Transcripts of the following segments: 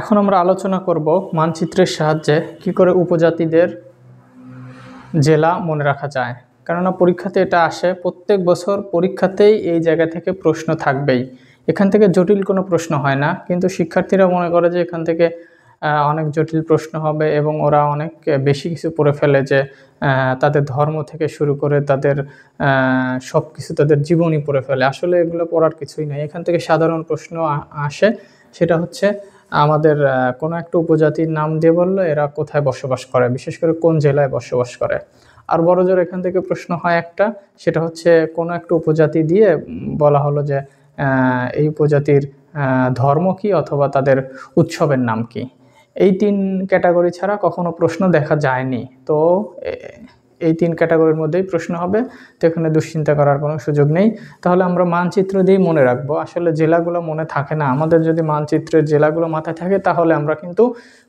এখন আমরা আলোচনা করব মানচিত্রের সাহায্যে কি করে উপজাতিদের জেলা মনে রাখা যায়। কেননা পরীক্ষাতে এটা আসে, প্রত্যেক বছর পরীক্ষাতেই এই জায়গা থেকে প্রশ্ন থাকবেই। এখান থেকে জটিল কোনো প্রশ্ন হয় না, কিন্তু শিক্ষার্থীরা মনে করে যে এখান থেকে অনেক জটিল প্রশ্ন হবে এবং ওরা অনেক বেশি কিছু পড়ে ফেলে, যে তাদের ধর্ম থেকে শুরু করে তাদের সব কিছু, তাদের জীবনী পড়ে ফেলে। আসলে এগুলো পড়ার কিছুই নাই। এখান থেকে সাধারণ প্রশ্ন আসে, সেটা হচ্ছে আমাদের কোনো একটা উপজাতির নাম দিয়ে বললো এরা কোথায় বসবাস করে, বিশেষ করে কোন জেলায় বসবাস করে। আর বড়জোর এখান থেকে প্রশ্ন হয় একটা, সেটা হচ্ছে কোনো একটা উপজাতি দিয়ে বলা হলো যে এই উপজাতির ধর্ম কি অথবা তাদের উৎসবের নাম কি। এই তিন ক্যাটাগরি ছাড়া কখনো প্রশ্ন দেখা যায়নি। তো এই তিন ক্যাটাগরির মধ্যেই প্রশ্ন হবে, তো এখানে দুশ্চিন্তা করার কোনো সুযোগ নেই। তাহলে আমরা মানচিত্র দিয়েই মনে রাখবো। আসলে জেলাগুলো মনে থাকে না। আমাদের যদি মানচিত্রের জেলাগুলো মাথায় থাকে তাহলে আমরা কিন্তু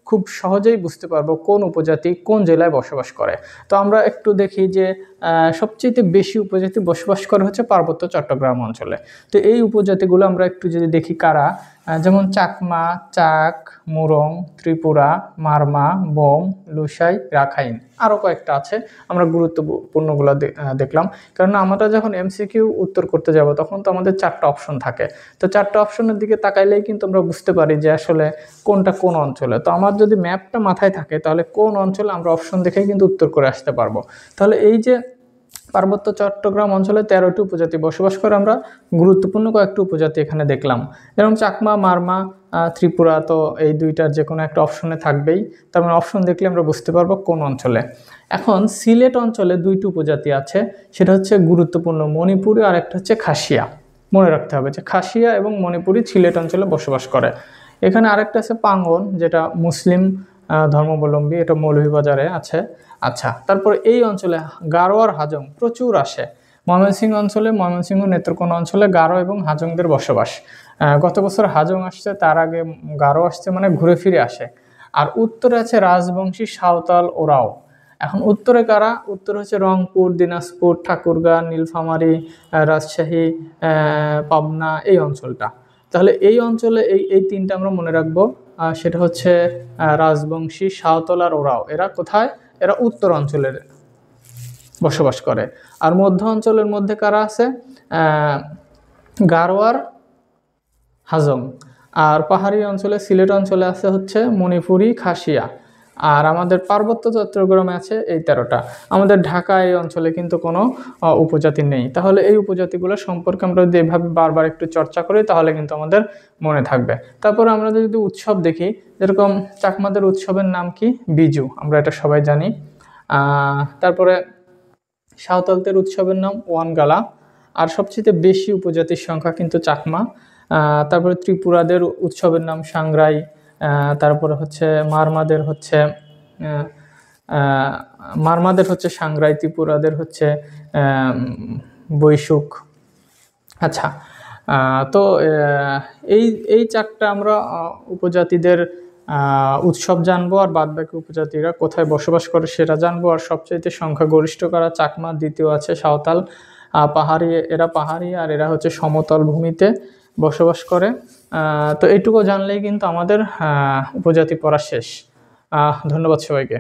খুব সহজেই বুঝতে পারবো কোন উপজাতি কোন জেলায় বসবাস করে। তো আমরা একটু দেখি যে সবচেয়ে বেশি উপজাতি বসবাস করে হচ্ছে পার্বত্য চট্টগ্রাম অঞ্চলে। তো এই উপজাতিগুলো আমরা একটু যদি দেখি কারা, যেমন চাকমা, চাক, মুরং, ত্রিপুরা, মারমা, বোম, লুসাই, রাখাইন, আরও কয়েকটা আছে। আমরা গুরুত্বপূর্ণগুলো দেখলাম, কারণ আমরা যখন এমসিকিউ উত্তর করতে যাব তখন তো আমাদের 4টা অপশন থাকে। তো 4টা অপশনের দিকে তাকাইলেই কিন্তু আমরা বুঝতে পারি যে আসলে কোনটা কোন অঞ্চলে। তো আমার যদি ম্যাপটা মাথায় থাকে তাহলে কোন অঞ্চলে আমরা অপশন দেখেই কিন্তু উত্তর করে আসতে পারবো। তাহলে এই যে পার্বত্য চট্টগ্রাম অঞ্চলে 13টি উপজাতি বসবাস করে, আমরা গুরুত্বপূর্ণ কয়েকটি উপজাতি এখানে দেখলাম, যেমন চাকমা, মারমা, ত্রিপুরা। তো এই দুইটার যে কোনো একটা অপশনে থাকবেই, তার মানে অপশন দেখলে আমরা বুঝতে পারবো কোন অঞ্চলে। এখন সিলেট অঞ্চলে 2টি উপজাতি আছে, সেটা হচ্ছে গুরুত্বপূর্ণ, মণিপুরি আর একটা হচ্ছে খাসিয়া। মনে রাখতে হবে যে খাসিয়া এবং মণিপুরি সিলেট অঞ্চলে বসবাস করে। এখানে আরেকটা আছে পাঙ্গন, যেটা মুসলিম ধর্মাবলম্বী, এটা মৌলভীবাজারে আছে। আচ্ছা, তারপরে এই অঞ্চলে গারো আর হাজং প্রচুর আসে। ময়মনসিংহ অঞ্চলে, ময়মনসিংহ নেত্রকোনা অঞ্চলে গারো এবং হাজংদের বসবাস। গত বছর হাজং আসছে, তার আগে গারো আসছে, মানে ঘুরে ফিরে আসে। আর উত্তরে আছে রাজবংশী, সাঁওতাল, ওরাও। এখন উত্তরে কারা? উত্তর হচ্ছে রংপুর, দিনাজপুর, ঠাকুরগাঁ, নীলফামারী, রাজশাহী, পাবনা, এই অঞ্চলটা। তাহলে এই অঞ্চলে এই তিনটা আমরা মনে রাখবো। সেটা হচ্ছে রাজবংশী, সাঁওতাল আর ওরাও। এরা কোথায়? এরা উত্তর অঞ্চলের বসবাস করে। আর মধ্য অঞ্চলের মধ্যে কারা আছে? গারো আর হাজং। আর পাহাড়ি অঞ্চলে, সিলেট অঞ্চলে আছে হচ্ছে মণিপুরি, খাসিয়া। আর আমাদের পার্বত্য চট্টগ্রামে আছে এই 13টা। আমাদের ঢাকা এই অঞ্চলে কিন্তু কোনো উপজাতি নেই। তাহলে এই উপজাতিগুলো সম্পর্কে আমরা যদি এভাবে বারবার একটু চর্চা করি তাহলে কিন্তু আমাদের মনে থাকবে। তারপরে আমরা যদি উৎসব দেখি, যেরকম চাকমাদের উৎসবের নাম কি? বিজু, আমরা এটা সবাই জানি। তারপরে সাঁওতালদের উৎসবের নাম ওয়ানগালা। আর সবচেয়ে বেশি উপজাতির সংখ্যা কিন্তু চাকমা। তারপরে ত্রিপুরাদের উৎসবের নাম সাংগ্রাই। তারপরে হচ্ছে মারমাদের হচ্ছে সাংগ্রাই, ত্রিপুরাদের হচ্ছে বৈশুক। আচ্ছা, তো এই 4টা আমরা উপজাতিদের উৎসব জানবো, আর বাদবাকি উপজাতিরা কোথায় বসবাস করে সেটা জানবো। আর সবচাইতে সংখ্যাগরিষ্ঠ কারা? চাকমা, দ্বিতীয় আছে সাঁওতাল। পাহাড়ি, এরা পাহাড়ি, আর এরা হচ্ছে সমতল ভূমিতে বসবাস করে। তো এইটুকু জানলেই কিন্তু আমাদের উপজাতি পড়া শেষ। ধন্যবাদ সবাইকে।